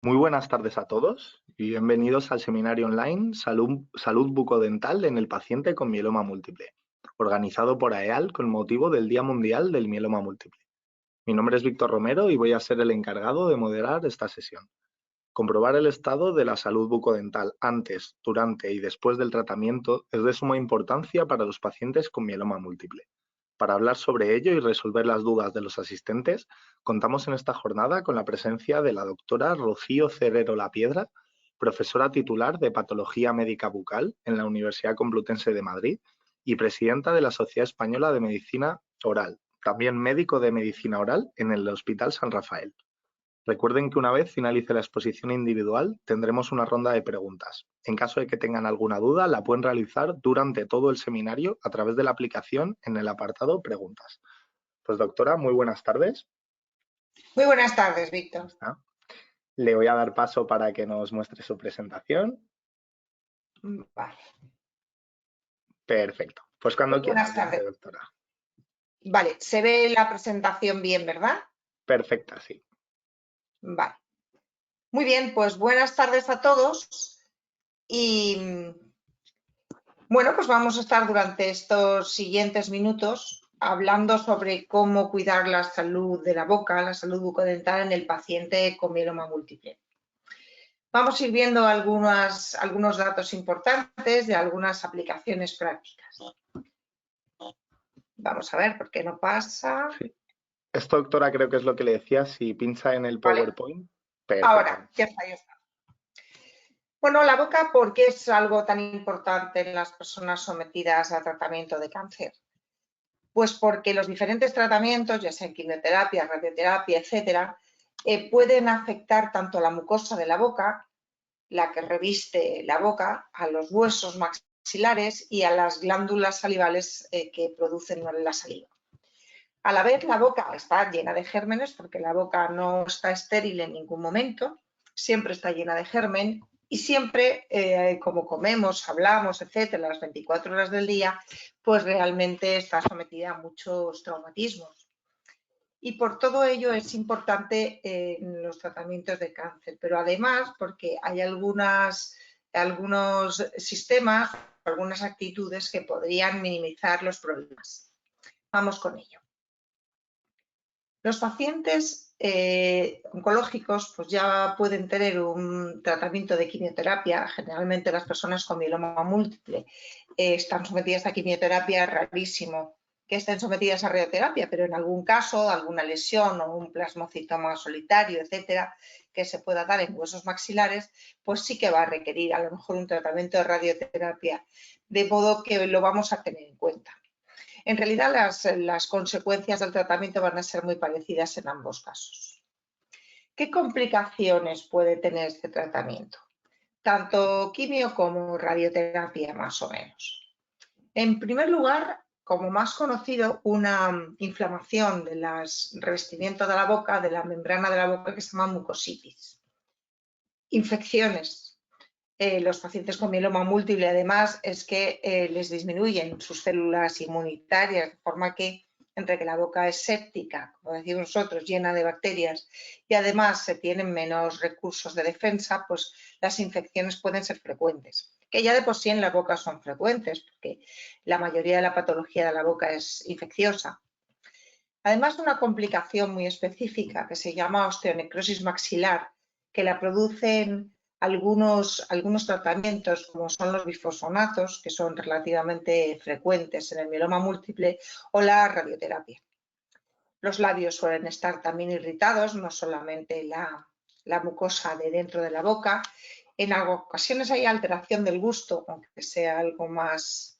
Muy buenas tardes a todos y bienvenidos al seminario online Salud Bucodental en el paciente con mieloma múltiple, organizado por AEAL con motivo del Día Mundial del Mieloma Múltiple. Mi nombre es Víctor Romero y voy a ser el encargado de moderar esta sesión. Comprobar el estado de la salud bucodental antes, durante y después del tratamiento es de suma importancia para los pacientes con mieloma múltiple. Para hablar sobre ello y resolver las dudas de los asistentes, contamos en esta jornada con la presencia de la doctora Rocío Cerrero Lapiedra, profesora titular de Patología Médica Bucal en la Universidad Complutense de Madrid y presidenta de la Sociedad Española de Medicina Oral, también médico de Medicina Oral en el Hospital San Rafael. Recuerden que una vez finalice la exposición individual, tendremos una ronda de preguntas. En caso de que tengan alguna duda, la pueden realizar durante todo el seminario a través de la aplicación en el apartado Preguntas. Pues doctora, muy buenas tardes. Muy buenas tardes, Víctor. Le voy a dar paso para que nos muestre su presentación. Vale. Perfecto. Pues cuando quiera, Buenas tardes, doctora. Vale, se ve la presentación bien, ¿verdad? Perfecta, sí. Vale. Muy bien, pues buenas tardes a todos y bueno, pues vamos a estar durante estos siguientes minutos hablando sobre cómo cuidar la salud de la boca, la salud bucodental en el paciente con mieloma múltiple. Vamos a ir viendo algunos datos importantes de algunas aplicaciones prácticas. Vamos a ver por qué no pasa. Sí. Esto, doctora, creo que es lo que le decía, si pincha en el PowerPoint. Perfecto. Ahora, ya está. Bueno, la boca, ¿por qué es algo tan importante en las personas sometidas a tratamiento de cáncer? Pues porque los diferentes tratamientos, ya sea quimioterapia, radioterapia, etcétera, pueden afectar tanto a la mucosa de la boca, la que reviste la boca, a los huesos maxilares y a las glándulas salivales que producen la saliva. A la vez, la boca está llena de gérmenes porque la boca no está estéril en ningún momento, siempre está llena de germen y siempre, como comemos, hablamos, etcétera, las 24 horas del día, pues realmente está sometida a muchos traumatismos. Y por todo ello es importante los tratamientos de cáncer, pero además porque hay algunos sistemas, algunas actitudes que podrían minimizar los problemas. Vamos con ello. Los pacientes oncológicos pues ya pueden tener un tratamiento de quimioterapia. Generalmente las personas con mieloma múltiple están sometidas a quimioterapia, es rarísimo que estén sometidas a radioterapia, pero en algún caso, alguna lesión o un plasmocitoma solitario, etcétera, que se pueda dar en huesos maxilares, pues sí que va a requerir a lo mejor un tratamiento de radioterapia, de modo que lo vamos a tener en cuenta. En realidad, las consecuencias del tratamiento van a ser muy parecidas en ambos casos. ¿Qué complicaciones puede tener este tratamiento? Tanto quimio como radioterapia, más o menos. En primer lugar, como más conocido, una inflamación del revestimiento de la boca, de la membrana de la boca, que se llama mucositis. Infecciones. Los pacientes con mieloma múltiple, además, es que les disminuyen sus células inmunitarias, de forma que entre que la boca es séptica, como decimos nosotros, llena de bacterias, y además se tienen menos recursos de defensa, pues las infecciones pueden ser frecuentes, que ya de por sí en la boca son frecuentes, porque la mayoría de la patología de la boca es infecciosa. Además de una complicación muy específica que se llama osteonecrosis maxilar, que la producen algunos tratamientos como son los bifosfonatos, que son relativamente frecuentes en el mieloma múltiple, o la radioterapia. Los labios suelen estar también irritados, no solamente la mucosa de dentro de la boca. En ocasiones hay alteración del gusto, aunque sea algo más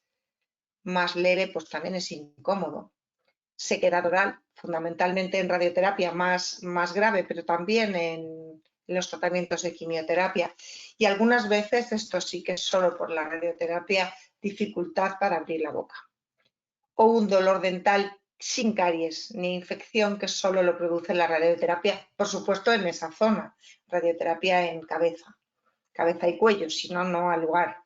leve, pues también es incómodo. Sequedad oral, fundamentalmente en radioterapia más grave, pero también en los tratamientos de quimioterapia. Y algunas veces, esto sí que es solo por la radioterapia, dificultad para abrir la boca. O un dolor dental sin caries ni infección, que solo lo produce la radioterapia, por supuesto en esa zona, radioterapia en cabeza y cuello, si no, no al lugar.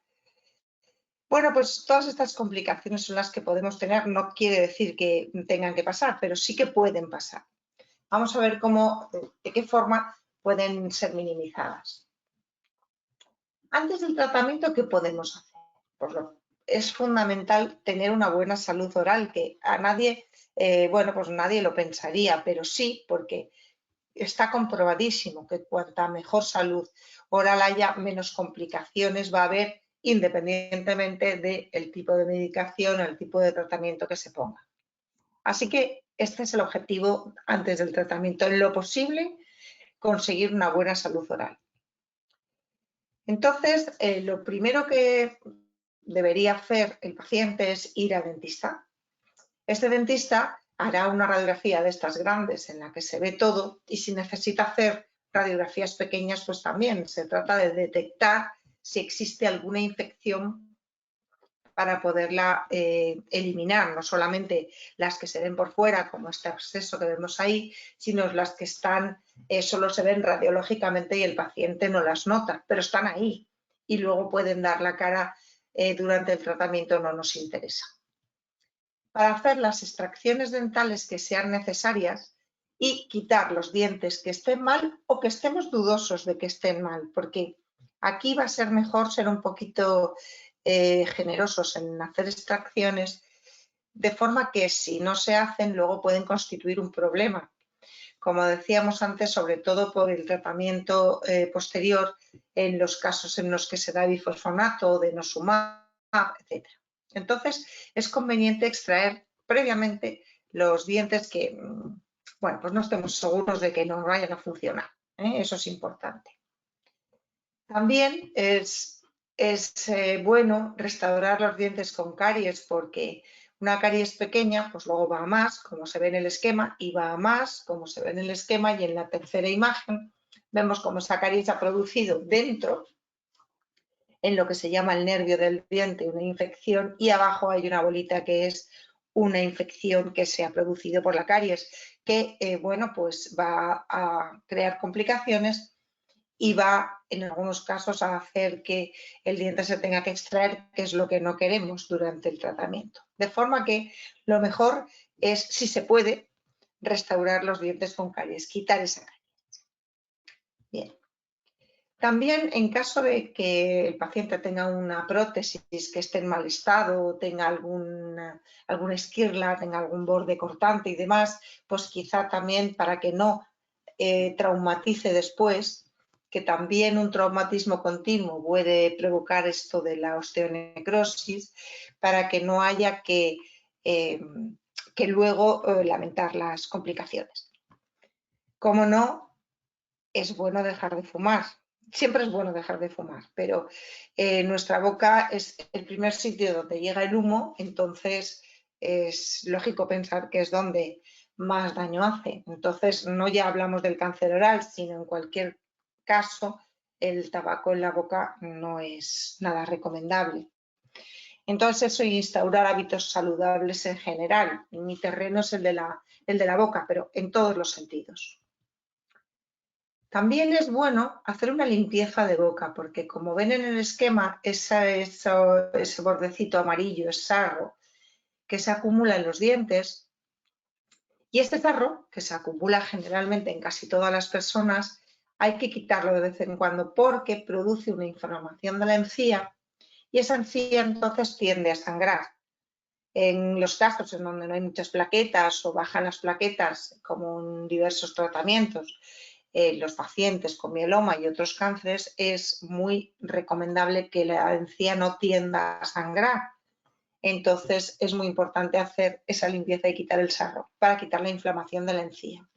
Bueno, pues todas estas complicaciones son las que podemos tener. No quiere decir que tengan que pasar, pero sí que pueden pasar. Vamos a ver de qué forma pueden ser minimizadas. Antes del tratamiento, ¿qué podemos hacer? Pues es fundamental tener una buena salud oral, que a nadie, pues nadie lo pensaría, pero sí, porque está comprobadísimo que cuanta mejor salud oral haya, menos complicaciones va a haber, independientemente del tipo de medicación o el tipo de tratamiento que se ponga. Así que este es el objetivo antes del tratamiento, en lo posible, conseguir una buena salud oral. Entonces, lo primero que debería hacer el paciente es ir al dentista. Este dentista hará una radiografía de estas grandes en la que se ve todo, y si necesita hacer radiografías pequeñas, pues también se trata de detectar si existe alguna infección para poderla eliminar, no solamente las que se ven por fuera, como este absceso que vemos ahí, sino las que están, solo se ven radiológicamente y el paciente no las nota, pero están ahí y luego pueden dar la cara durante el tratamiento, no nos interesa. Para hacer las extracciones dentales que sean necesarias y quitar los dientes que estén mal o que estemos dudosos de que estén mal, porque aquí va a ser mejor ser un poquito generosos en hacer extracciones, de forma que si no se hacen luego pueden constituir un problema. Como decíamos antes, sobre todo por el tratamiento posterior en los casos en los que se da bifosfonato, denosumab, etc. Entonces, es conveniente extraer previamente los dientes que, pues no estemos seguros de que no vayan a funcionar. Eso es importante. También es bueno restaurar los dientes con caries, porque una caries pequeña, pues luego va a más, como se ve en el esquema, y va a más, como se ve en el esquema, y en la tercera imagen vemos cómo esa caries ha producido dentro, en lo que se llama el nervio del diente, una infección, y abajo hay una bolita que es una infección que se ha producido por la caries, que pues va a crear complicaciones y va en algunos casos a hacer que el diente se tenga que extraer, que es lo que no queremos durante el tratamiento. De forma que lo mejor es, si se puede, restaurar los dientes con caries, quitar esa caries. Bien. También, en caso de que el paciente tenga una prótesis que esté en mal estado, tenga alguna esquirla, tenga algún borde cortante y demás, pues quizá también, para que no traumatice después, que también un traumatismo continuo puede provocar esto de la osteonecrosis, para que no haya que luego lamentar las complicaciones. Como no, es bueno dejar de fumar. Siempre es bueno dejar de fumar, pero nuestra boca es el primer sitio donde llega el humo, entonces es lógico pensar que es donde más daño hace. Entonces, no ya hablamos del cáncer oral, sino en cualquier caso, el tabaco en la boca no es nada recomendable. Entonces, eso, instaurar hábitos saludables en general. Mi terreno es el de la boca, pero en todos los sentidos. También es bueno hacer una limpieza de boca, porque como ven en el esquema, ese bordecito amarillo es sarro que se acumula en los dientes, y este sarro, que se acumula generalmente en casi todas las personas, hay que quitarlo de vez en cuando porque produce una inflamación de la encía y esa encía entonces tiende a sangrar. En los casos en donde no hay muchas plaquetas o bajan las plaquetas, como en diversos tratamientos, los pacientes con mieloma y otros cánceres, es muy recomendable que la encía no tienda a sangrar. Entonces es muy importante hacer esa limpieza y quitar el sarro para quitar la inflamación de la encía.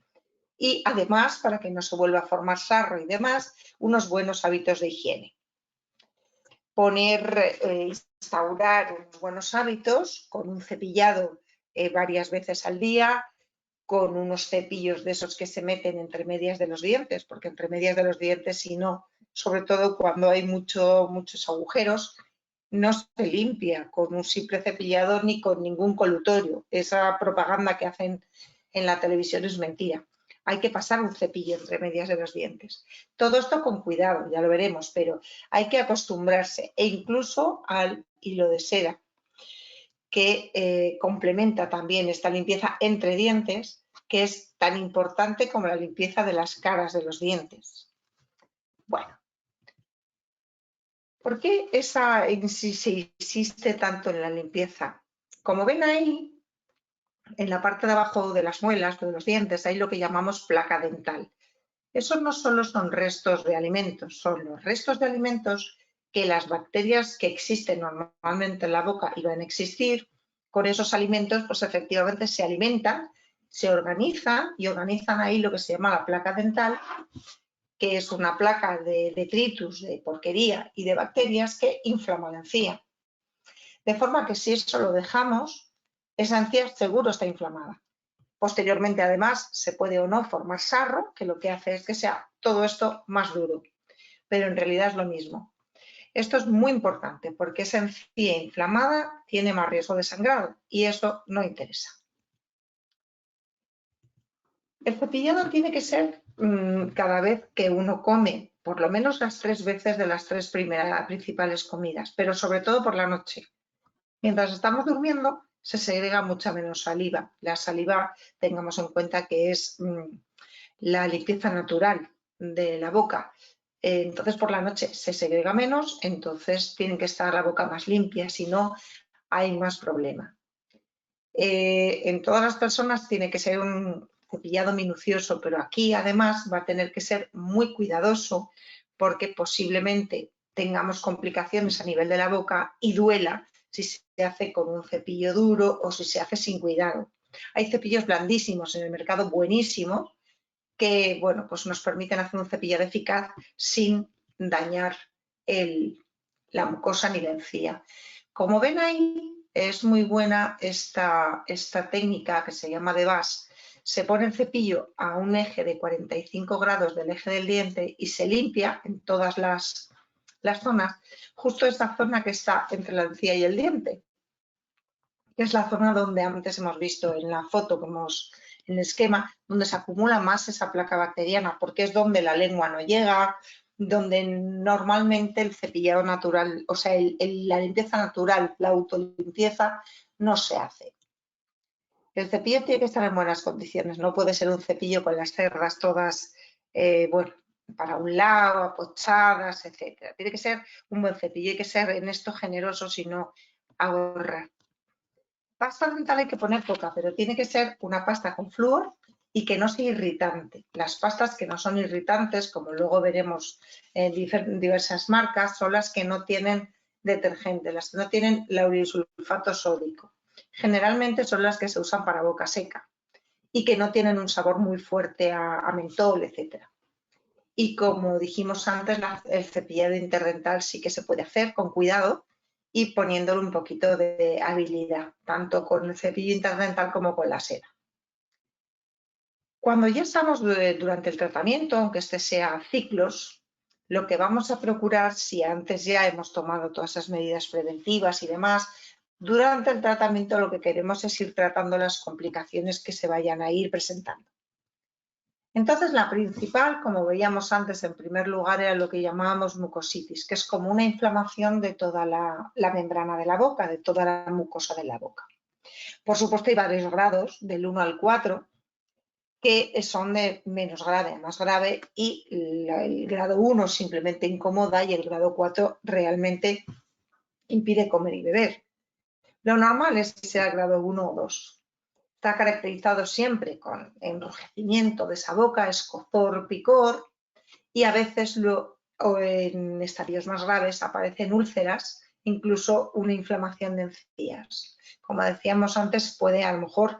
Y además, para que no se vuelva a formar sarro y demás, unos buenos hábitos de higiene. Instaurar unos buenos hábitos con un cepillado varias veces al día, con unos cepillos de esos que se meten entre medias de los dientes, porque entre medias de los dientes, si no, sobre todo cuando hay muchos agujeros, no se limpia con un simple cepillado ni con ningún colutorio. Esa propaganda que hacen en la televisión es mentira. Hay que pasar un cepillo entre medias de los dientes. Todo esto con cuidado, ya lo veremos, pero hay que acostumbrarse, e incluso al hilo de seda, que complementa también esta limpieza entre dientes, que es tan importante como la limpieza de las caras de los dientes. Bueno, ¿por qué esa insiste tanto en la limpieza? Como ven ahí, en la parte de abajo de las muelas, de los dientes, hay lo que llamamos placa dental. Esos no solo son restos de alimentos, son los restos de alimentos que las bacterias que existen normalmente en la boca iban a existir. Con esos alimentos, pues efectivamente se alimentan, se organizan y organizan ahí lo que se llama la placa dental, que es una placa de detritus, de porquería y de bacterias que inflama la encía. De forma que si eso lo dejamos, esa encía seguro está inflamada. Posteriormente, además, se puede o no formar sarro, que lo que hace es que sea todo esto más duro, pero en realidad es lo mismo. Esto es muy importante porque esa encía inflamada tiene más riesgo de sangrado y eso no interesa. El cepillado tiene que ser cada vez que uno come, por lo menos las 3 veces de las 3 principales comidas, pero sobre todo por la noche. Mientras estamos durmiendo, se segrega mucha menos saliva. La saliva, tengamos en cuenta que es la limpieza natural de la boca. Entonces, por la noche se segrega menos, entonces tiene que estar la boca más limpia, si no, hay más problema. En todas las personas tiene que ser un cepillado minucioso, pero aquí además va a tener que ser muy cuidadoso porque posiblemente tengamos complicaciones a nivel de la boca y duela si se hace con un cepillo duro o si se hace sin cuidado. Hay cepillos blandísimos en el mercado, buenísimos, que bueno, pues nos permiten hacer un cepillado eficaz sin dañar la mucosa ni la encía. Como ven ahí, es muy buena esta técnica que se llama de Bas. Se pone el cepillo a un eje de 45 grados del eje del diente y se limpia en todas las zonas, justo esta zona que está entre la encía y el diente, que es la zona donde antes hemos visto en la foto, en el esquema, donde se acumula más esa placa bacteriana, porque es donde la lengua no llega, donde normalmente el cepillado natural, o sea, la limpieza natural, la autolimpieza, no se hace. El cepillo tiene que estar en buenas condiciones, no puede ser un cepillo con las cerdas todas, bueno, para un lado, apochadas, etc. Tiene que ser un buen cepillo, hay que ser en esto generoso, si no ahorrar. Pasta dental hay que poner poca, pero tiene que ser una pasta con flúor y que no sea irritante. Las pastas que no son irritantes, como luego veremos en diversas marcas, son las que no tienen detergente, las que no tienen laurisulfato sódico. Generalmente son las que se usan para boca seca y que no tienen un sabor muy fuerte a mentol, etc. Y como dijimos antes, el cepillado interdental sí que se puede hacer con cuidado y poniéndole un poquito de habilidad, tanto con el cepillo interdental como con la seda. Cuando ya estamos durante el tratamiento, aunque este sea a ciclos, lo que vamos a procurar, si antes ya hemos tomado todas esas medidas preventivas y demás, durante el tratamiento lo que queremos es ir tratando las complicaciones que se vayan a ir presentando. Entonces, la principal, como veíamos antes, en primer lugar, era lo que llamábamos mucositis, que es como una inflamación de toda la membrana de la boca, de toda la mucosa de la boca. Por supuesto, hay varios grados, del 1 al 4, que son de menos grave a más grave, y el grado 1 simplemente incomoda y el grado 4 realmente impide comer y beber. Lo normal es que sea el grado 1 o 2. Está caracterizado siempre con enrojecimiento de esa boca, escozor, picor, y a veces en estadios más graves aparecen úlceras, incluso una inflamación de encías. Como decíamos antes, puede a lo mejor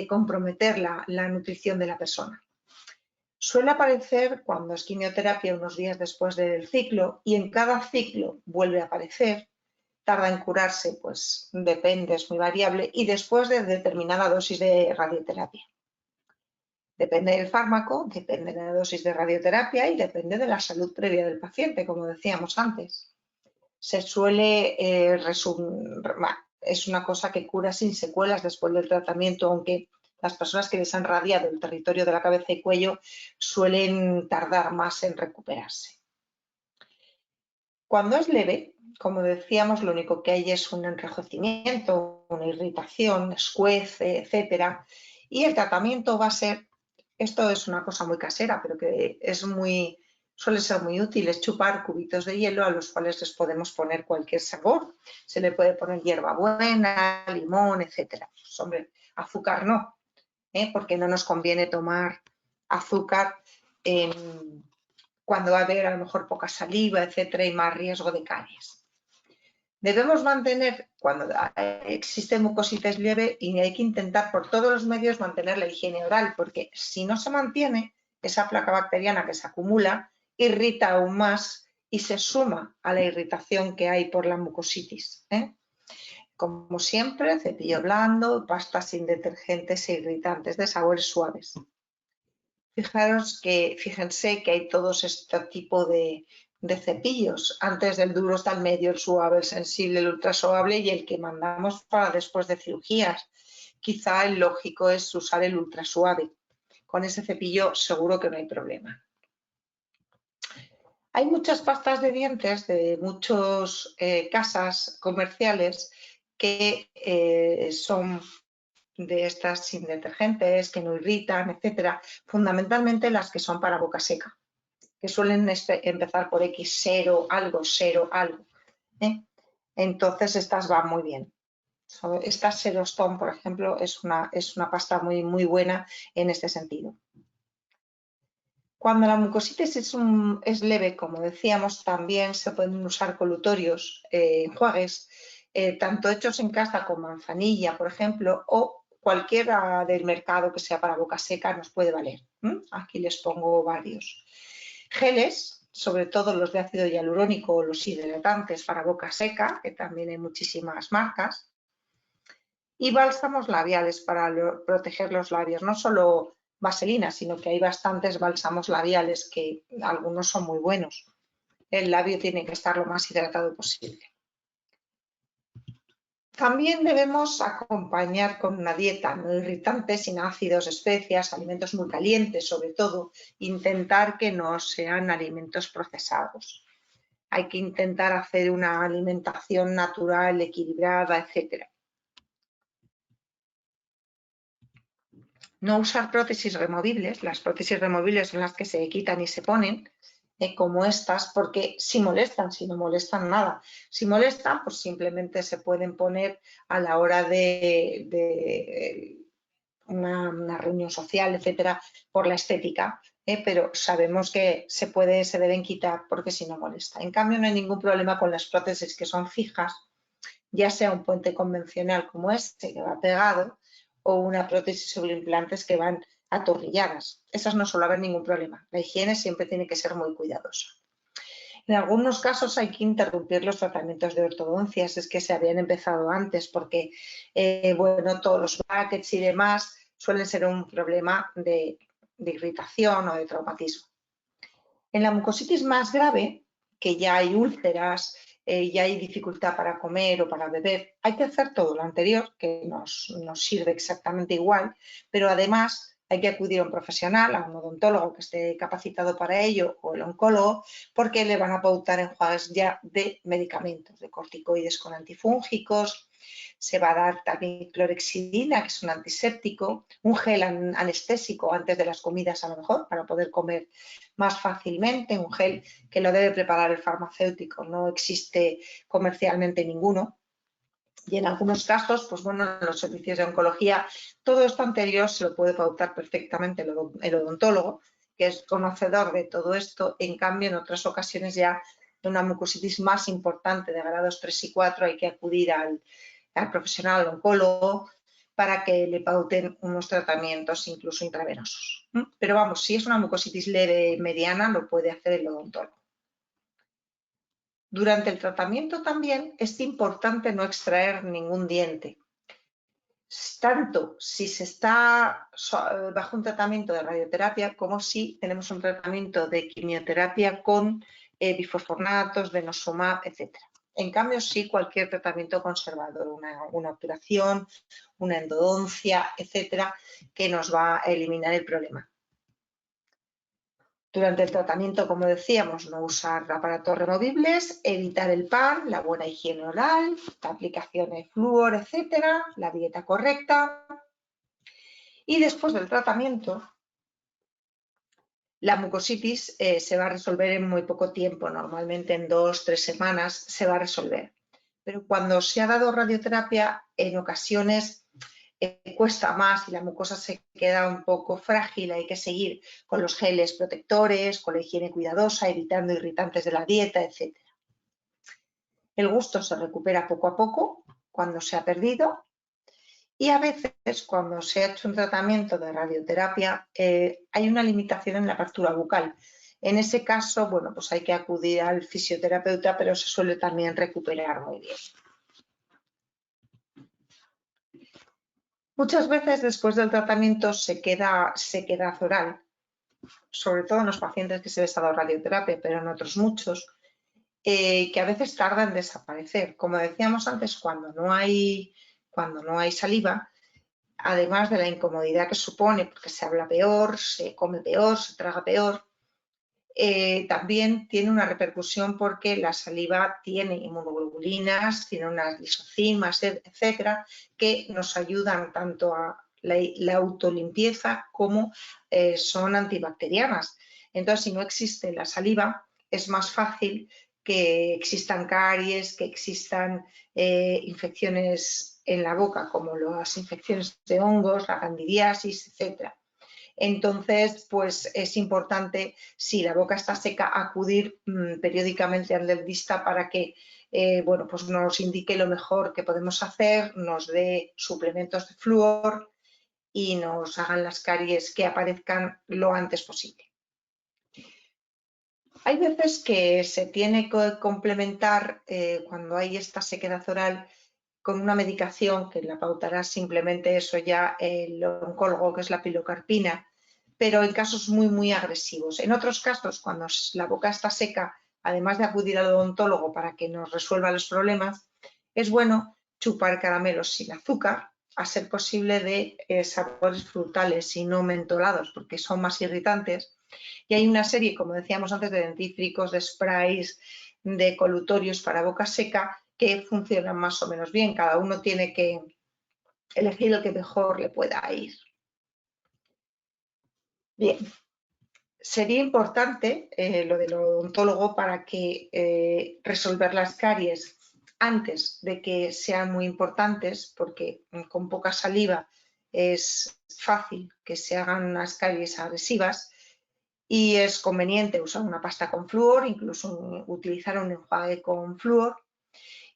comprometer la nutrición de la persona. Suele aparecer cuando es quimioterapia unos días después del ciclo y en cada ciclo vuelve a aparecer. Tarda en curarse, pues depende, es muy variable, y después de determinada dosis de radioterapia. Depende del fármaco, depende de la dosis de radioterapia y depende de la salud previa del paciente, como decíamos antes. Se suele es una cosa que cura sin secuelas después del tratamiento, aunque las personas que les han radiado el territorio de la cabeza y cuello suelen tardar más en recuperarse. Cuando es leve, como decíamos, lo único que hay es un enrojecimiento, una irritación, escuece, etcétera, Y el tratamiento va a ser, esto es una cosa muy casera, pero que suele ser muy útil, es chupar cubitos de hielo a los cuales les podemos poner cualquier sabor. Se le puede poner hierbabuena, limón, etcétera. Pues, hombre, azúcar no, porque no nos conviene tomar azúcar cuando va a haber a lo mejor poca saliva, etcétera, y más riesgo de caries. Debemos mantener, cuando existe mucositis leve, y hay que intentar por todos los medios mantener la higiene oral, porque si no se mantiene, esa placa bacteriana que se acumula irrita aún más y se suma a la irritación que hay por la mucositis. Como siempre, cepillo blando, pasta sin detergentes e irritantes de sabores suaves. Fíjense que hay todos este tipo de cepillos. Antes del duro está el medio, el suave, el sensible, el ultra suave y el que mandamos para después de cirugías. Quizá el lógico es usar el ultra suave. Con ese cepillo seguro que no hay problema. Hay muchas pastas de dientes de muchas casas comerciales que son de estas sin detergentes, que no irritan, etcétera, fundamentalmente las que son para boca seca, que suelen empezar por X0, algo. Entonces estas van muy bien. Esta Serostone, por ejemplo, es una pasta muy, muy buena en este sentido. Cuando la mucositis es leve, como decíamos, también se pueden usar colutorios, enjuagues, tanto hechos en casa con manzanilla, por ejemplo, o cualquiera del mercado que sea para boca seca nos puede valer. Aquí les pongo varios. Geles, sobre todo los de ácido hialurónico o los hidratantes para boca seca, que también hay muchísimas marcas. Y bálsamos labiales para proteger los labios, no solo vaselina, sino que hay bastantes bálsamos labiales que algunos son muy buenos. El labio tiene que estar lo más hidratado posible. También debemos acompañar con una dieta no irritante, sin ácidos, especias, alimentos muy calientes, sobre todo, intentar que no sean alimentos procesados. Hay que intentar hacer una alimentación natural, equilibrada, etcétera. No usar prótesis removibles, las prótesis removibles son las que se quitan y se ponen, como estas, porque si molestan, si no molestan nada. Si molestan, pues simplemente se pueden poner a la hora de una reunión social, etcétera, por la estética, pero sabemos que se deben quitar porque si no molesta. En cambio, no hay ningún problema con las prótesis que son fijas, ya sea un puente convencional como este que va pegado o una prótesis sobre implantes que van atornilladas. Esas no suele haber ningún problema. La higiene siempre tiene que ser muy cuidadosa. En algunos casos hay que interrumpir los tratamientos de ortodoncia, si es que se habían empezado antes, porque bueno, todos los brackets y demás suelen ser un problema de irritación o de traumatismo. En la mucositis más grave, que ya hay úlceras, ya hay dificultad para comer o para beber, hay que hacer todo lo anterior, que nos sirve exactamente igual, pero además hay que acudir a un profesional, a un odontólogo que esté capacitado para ello o el oncólogo, porque le van a pautar enjuagues ya de medicamentos, de corticoides con antifúngicos. Se va a dar también clorexidina, que es un antiséptico, un gel anestésico antes de las comidas a lo mejor, para poder comer más fácilmente, un gel que lo debe preparar el farmacéutico, no existe comercialmente ninguno. Y en algunos casos, pues bueno, en los servicios de oncología, todo esto anterior se lo puede pautar perfectamente el odontólogo, que es conocedor de todo esto. En cambio, en otras ocasiones ya de una mucositis más importante de grados 3 y 4 hay que acudir al profesional, al oncólogo, para que le pauten unos tratamientos incluso intravenosos. Pero vamos, si es una mucositis leve mediana, lo puede hacer el odontólogo. Durante el tratamiento también es importante no extraer ningún diente. Tanto si se está bajo un tratamiento de radioterapia como si tenemos un tratamiento de quimioterapia con bifosfonatos, denosumab, etc. En cambio, sí cualquier tratamiento conservador, una operación, una endodoncia, etcétera, que nos va a eliminar el problema. Durante el tratamiento, como decíamos, no usar aparatos removibles, evitar el pan, la buena higiene oral, la aplicación de flúor, etcétera, la dieta correcta. Y después del tratamiento, la mucositis se va a resolver en muy poco tiempo, normalmente en 2 o 3 semanas se va a resolver. Pero cuando se ha dado radioterapia, en ocasiones cuesta más y la mucosa se queda un poco frágil, hay que seguir con los geles protectores, con la higiene cuidadosa, evitando irritantes de la dieta, etc. El gusto se recupera poco a poco cuando se ha perdido y a veces cuando se ha hecho un tratamiento de radioterapia hay una limitación en la apertura bucal. En ese caso, bueno, pues hay que acudir al fisioterapeuta, pero se suele también recuperar muy bien. Muchas veces después del tratamiento se queda sequedad oral, sobre todo en los pacientes que se les ha dado radioterapia, pero en otros muchos, que a veces tarda en desaparecer. Como decíamos antes, cuando no hay saliva, además de la incomodidad que supone, porque se habla peor, se come peor, se traga peor, también tiene una repercusión porque la saliva tiene inmunoglobulinas, tiene unas lisozimas, etcétera, que nos ayudan tanto a la autolimpieza como son antibacterianas. Entonces, si no existe la saliva, es más fácil que existan caries, que existan infecciones en la boca, como las infecciones de hongos, la candidiasis, etcétera. Entonces, pues es importante, si la boca está seca, acudir periódicamente al dentista para que bueno, pues nos indique lo mejor que podemos hacer, nos dé suplementos de flúor y nos hagan las caries que aparezcan lo antes posible. Hay veces que se tiene que complementar cuando hay esta sequedad oral con una medicación que la pautará simplemente eso ya el oncólogo, que es la pilocarpina, pero en casos muy agresivos. En otros casos, cuando la boca está seca, además de acudir al odontólogo para que nos resuelva los problemas, es bueno chupar caramelos sin azúcar, a ser posible de sabores frutales y no mentolados, porque son más irritantes. Y hay una serie, como decíamos antes, de dentífricos, de sprays, de colutorios para boca seca que funcionan más o menos bien. Cada uno tiene que elegir el que mejor le pueda ir. Bien, sería importante lo del odontólogo para que resolver las caries antes de que sean muy importantes, porque con poca saliva es fácil que se hagan unas caries agresivas y es conveniente usar una pasta con flúor, incluso utilizar un enjuague con flúor.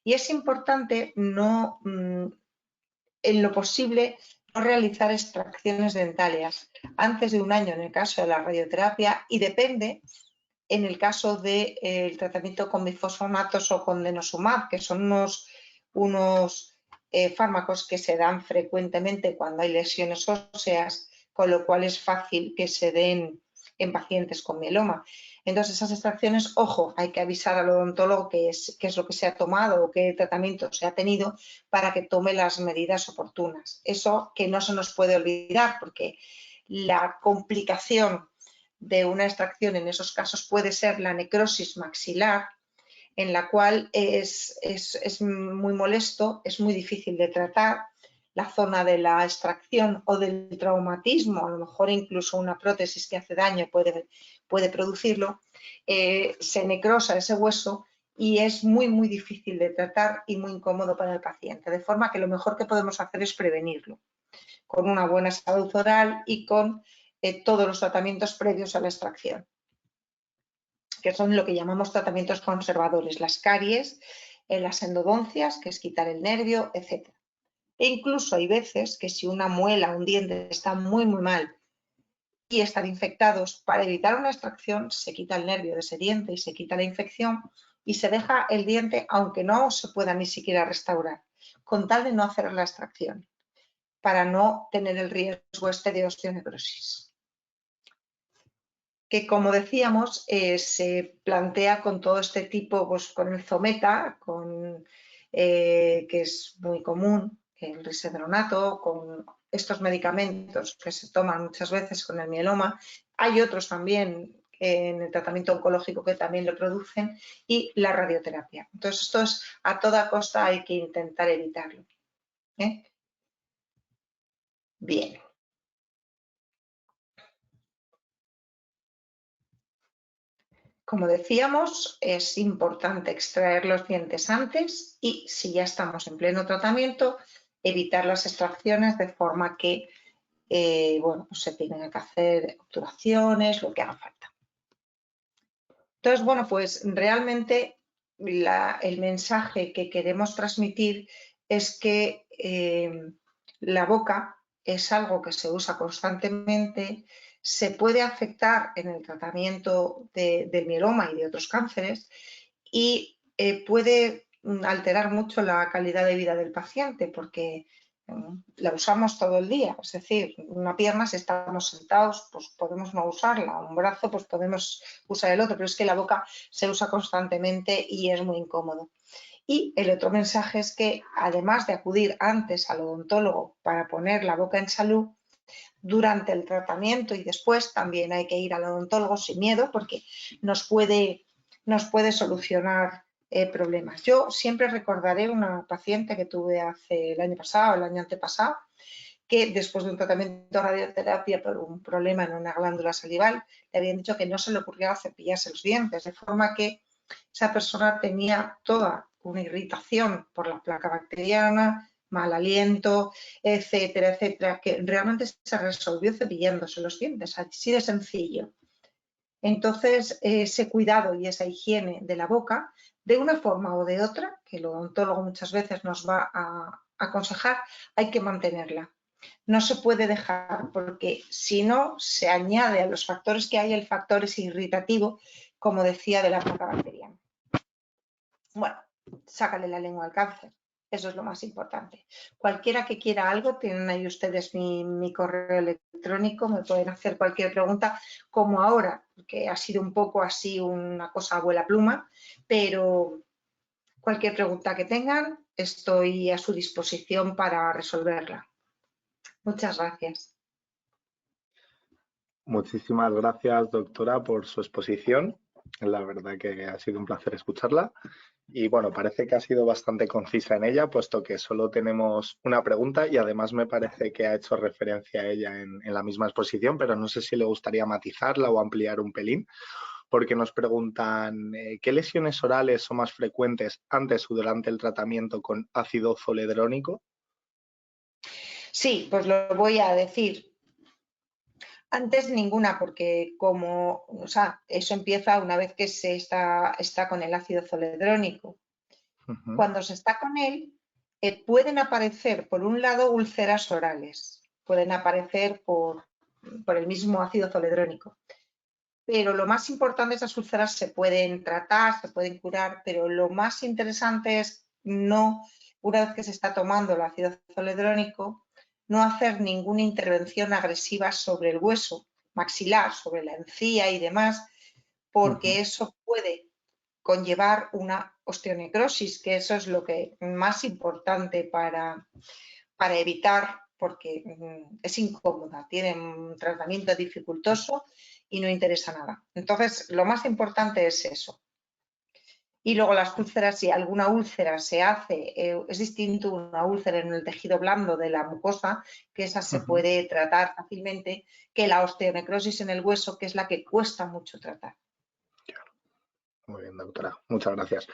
Y es importante no, en lo posible, no realizar extracciones dentarias antes de 1 año en el caso de la radioterapia y depende en el caso del tratamiento con bifosfonatos o con denosumab, que son unos fármacos que se dan frecuentemente cuando hay lesiones óseas, con lo cual es fácil que se den en pacientes con mieloma. Entonces, esas extracciones, ojo, hay que avisar al odontólogo qué es lo que se ha tomado o qué tratamiento se ha tenido para que tome las medidas oportunas. Eso que no se nos puede olvidar, porque la complicación de una extracción en esos casos puede ser la necrosis maxilar, en la cual es muy molesto, es muy difícil de tratar. La zona de la extracción o del traumatismo, a lo mejor incluso una prótesis que hace daño puede producirlo, se necrosa ese hueso y es muy difícil de tratar y muy incómodo para el paciente. De forma que lo mejor que podemos hacer es prevenirlo con una buena salud oral y con todos los tratamientos previos a la extracción, que son lo que llamamos tratamientos conservadores, las caries, las endodoncias, que es quitar el nervio, etc. E incluso hay veces que si una muela, un diente está muy mal y están infectados, para evitar una extracción se quita el nervio de ese diente y se quita la infección y se deja el diente aunque no se pueda ni siquiera restaurar, con tal de no hacer la extracción, para no tener el riesgo este de osteonecrosis. Que como decíamos, se plantea con todo este tipo, pues con el Zometa, que es muy común, el risedronato, con estos medicamentos que se toman muchas veces con el mieloma. Hay otros también en el tratamiento oncológico que también lo producen, y la radioterapia. Entonces, esto es a toda costa hay que intentar evitarlo. Bien. Como decíamos, es importante extraer los dientes antes y, si ya estamos en pleno tratamiento, evitar las extracciones de forma que bueno, pues se tienen que hacer obturaciones, lo que haga falta. Entonces, bueno, pues realmente el mensaje que queremos transmitir es que la boca es algo que se usa constantemente, se puede afectar en el tratamiento del mieloma y de otros cánceres y puede alterar mucho la calidad de vida del paciente porque la usamos todo el día, es decir, una pierna si estamos sentados pues podemos no usarla, un brazo pues podemos usar el otro, pero es que la boca se usa constantemente y es muy incómodo. Y el otro mensaje es que además de acudir antes al odontólogo para poner la boca en salud, durante el tratamiento y después también hay que ir al odontólogo sin miedo porque nos puede solucionar problemas. Yo siempre recordaré una paciente que tuve hace el año pasado, el año antepasado, que después de un tratamiento de radioterapia por un problema en una glándula salival, le habían dicho que no se le ocurría cepillarse los dientes, de forma que esa persona tenía toda una irritación por la placa bacteriana, mal aliento, etcétera, etcétera, que realmente se resolvió cepillándose los dientes, así de sencillo. Entonces, ese cuidado y esa higiene de la boca, de una forma o de otra, que el odontólogo muchas veces nos va a aconsejar, hay que mantenerla. No se puede dejar porque si no se añade a los factores que hay el factor ese irritativo, como decía, de la placa bacteriana. Bueno, sácale la lengua al cáncer. Eso es lo más importante. Cualquiera que quiera algo, tienen ahí ustedes mi correo electrónico, me pueden hacer cualquier pregunta, como ahora, que ha sido un poco así una cosa abuela pluma, pero cualquier pregunta que tengan, estoy a su disposición para resolverla. Muchas gracias. Muchísimas gracias, doctora, por su exposición. La verdad que ha sido un placer escucharla. Y bueno, parece que ha sido bastante concisa en ella, puesto que solo tenemos una pregunta y además me parece que ha hecho referencia a ella en la misma exposición, pero no sé si le gustaría matizarla o ampliar un pelín, porque nos preguntan ¿qué lesiones orales son más frecuentes antes o durante el tratamiento con ácido zoledrónico? Sí, pues lo voy a decir. Antes ninguna, porque como, o sea, eso empieza una vez que se está con el ácido zoledrónico. Cuando se está con él, pueden aparecer, por un lado, úlceras orales, pueden aparecer por el mismo ácido zoledrónico. Pero lo más importante, esas úlceras se pueden tratar, se pueden curar, pero lo más interesante es no, una vez que se está tomando el ácido zoledrónico, no hacer ninguna intervención agresiva sobre el hueso maxilar, sobre la encía y demás, porque eso puede conllevar una osteonecrosis, que eso es lo que más importante para evitar, porque es incómoda, tiene un tratamiento dificultoso y no interesa nada. Entonces, lo más importante es eso. Y luego las úlceras, si alguna úlcera se hace, es distinto una úlcera en el tejido blando de la mucosa, que esa se puede tratar fácilmente, que la osteonecrosis en el hueso, que es la que cuesta mucho tratar. Muy bien, doctora. Muchas gracias.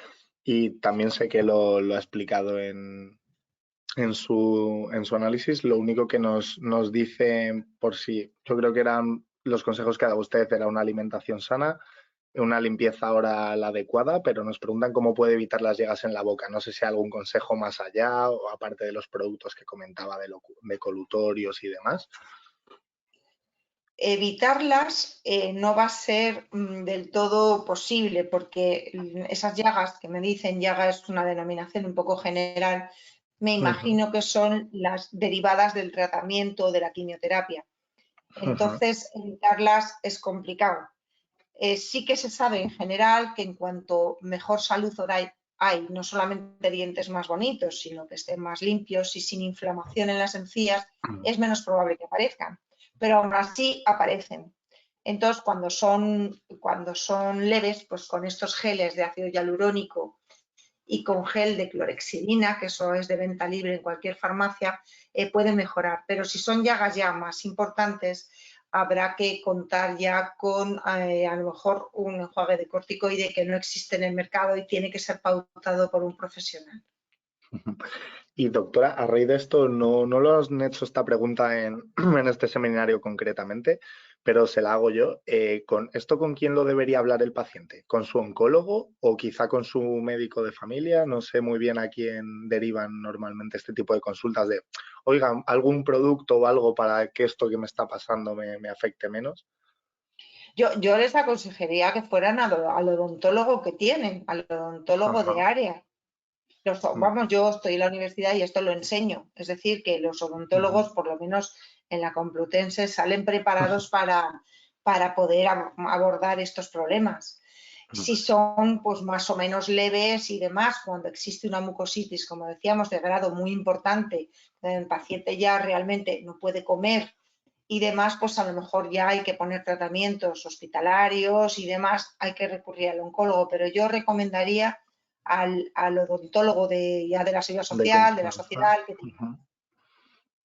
Y también sé que lo ha explicado en su análisis. Lo único que nos dice, por si, yo creo que eran los consejos que ha dado usted, era una alimentación sana, una limpieza oral adecuada, pero nos preguntan cómo puede evitar las llagas en la boca. No sé si hay algún consejo más allá, o aparte de los productos que comentaba de colutorios y demás. Evitarlas no va a ser del todo posible porque esas llagas que me dicen, llaga es una denominación un poco general, me imagino que son las derivadas del tratamiento de la quimioterapia. Entonces, evitarlas es complicado. Sí que se sabe en general que en cuanto mejor salud oral hay, no solamente dientes más bonitos, sino que estén más limpios y sin inflamación en las encías, es menos probable que aparezcan. Pero aún así aparecen. Entonces, cuando son leves, pues con estos geles de ácido hialurónico y con gel de clorexidina, que eso es de venta libre en cualquier farmacia, pueden mejorar. Pero si son llagas ya más importantes, habrá que contar ya con a lo mejor un enjuague de corticoide que no existe en el mercado y tiene que ser pautado por un profesional. Y doctora, a raíz de esto, no lo han hecho esta pregunta en este seminario concretamente, pero se la hago yo. ¿Con quién lo debería hablar el paciente? ¿Con su oncólogo o quizá con su médico de familia? No sé muy bien a quién derivan normalmente este tipo de consultas de, oiga, algún producto o algo para que esto que me está pasando me afecte menos. Yo les aconsejaría que fueran al odontólogo que tienen, al odontólogo Ajá. de área. Vamos, yo estoy en la universidad y esto lo enseño. Es decir, que los odontólogos, por lo menos en la Complutense, salen preparados para poder abordar estos problemas. Si son pues más o menos leves y demás, cuando existe una mucositis, como decíamos, de grado muy importante, el paciente ya realmente no puede comer y demás, pues a lo mejor ya hay que poner tratamientos hospitalarios y demás, hay que recurrir al oncólogo, pero yo recomendaría al odontólogo ya de la seguridad De social, de la confianza. sociedad, que Ujú.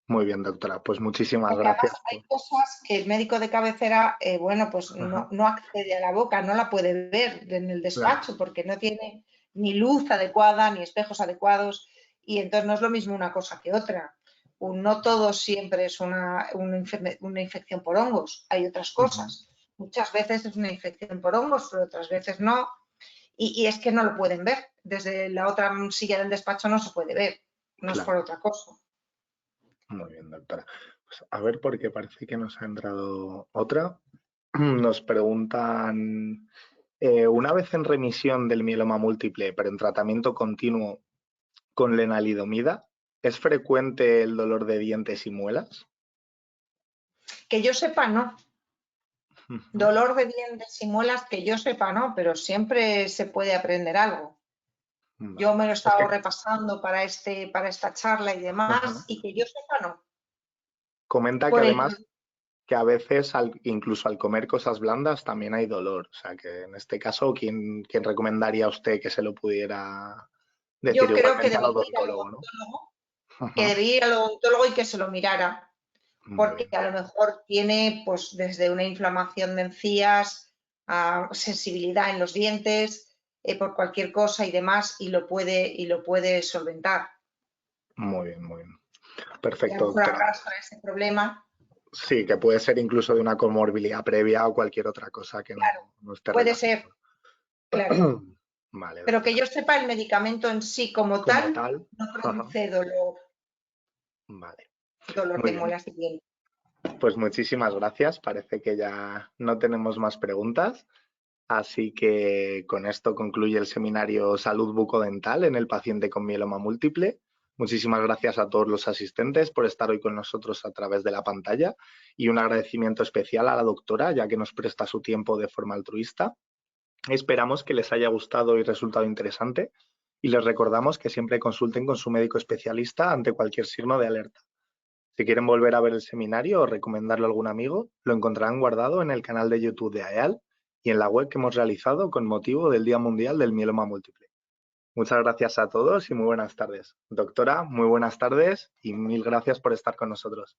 Muy bien, doctora. Pues muchísimas porque además gracias. hay cosas que el médico de cabecera, bueno, pues Ajá. no accede a la boca, no la puede ver en el Claro, despacho porque no tiene ni luz adecuada, ni espejos adecuados, y entonces no es lo mismo una cosa que otra. No todo siempre es una infección por hongos, hay otras ujú, cosas. Muchas veces es una infección por hongos, pero otras veces no, y es que no lo pueden ver. Desde la otra silla del despacho no se puede ver, no es por claro. otra cosa. Muy bien, doctora. Pues a ver, porque parece que nos ha entrado otra. Nos preguntan, una vez en remisión del mieloma múltiple, pero en tratamiento continuo con lenalidomida, ¿es frecuente el dolor de dientes y muelas? Que yo sepa, no. Ujú. Dolor de dientes y muelas, que yo sepa, no, pero siempre se puede aprender algo. Yo Vale. me lo he Es estado que, repasando para esta charla y demás, ajá. y que yo sepa, no. Comenta que Por además el, que a veces incluso al comer cosas blandas también hay dolor. O sea que en este caso, ¿quién recomendaría a usted que se lo pudiera decir yo creo que igualmente al debería ir al odontólogo, ¿no? odontólogo, que Ajá. debería ir al odontólogo y que se lo mirara, Muy porque bien, a lo mejor tiene pues desde una inflamación de encías a sensibilidad en los dientes, por cualquier cosa y demás, y lo puede solventar. muy bien, muy bien. Y a lo Perfecto, mejor doctora. arrastra ese problema. Sí, que puede ser incluso de una comorbilidad previa o cualquier otra cosa que Claro, no esté puede ser, relacionada. claro. Vale, Pero que doctora. yo sepa, el medicamento en sí como Como tal tal, no ajá, produce vale. dolor Muy de bien. muelas y dientes. Pues muchísimas gracias. Parece que ya no tenemos más preguntas. Así que con esto concluye el seminario Salud Bucodental en el paciente con mieloma múltiple. Muchísimas gracias a todos los asistentes por estar hoy con nosotros a través de la pantalla y un agradecimiento especial a la doctora, ya que nos presta su tiempo de forma altruista. Esperamos que les haya gustado y resultado interesante y les recordamos que siempre consulten con su médico especialista ante cualquier signo de alerta. Si quieren volver a ver el seminario o recomendarlo a algún amigo, lo encontrarán guardado en el canal de YouTube de AEAL y en la web que hemos realizado con motivo del Día Mundial del Mieloma Múltiple. Muchas gracias a todos y muy buenas tardes. Doctora, muy buenas tardes y mil gracias por estar con nosotros.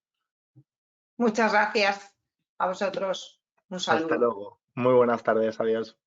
Muchas gracias a vosotros. Un Hasta saludo. luego. Muy buenas tardes. Adiós.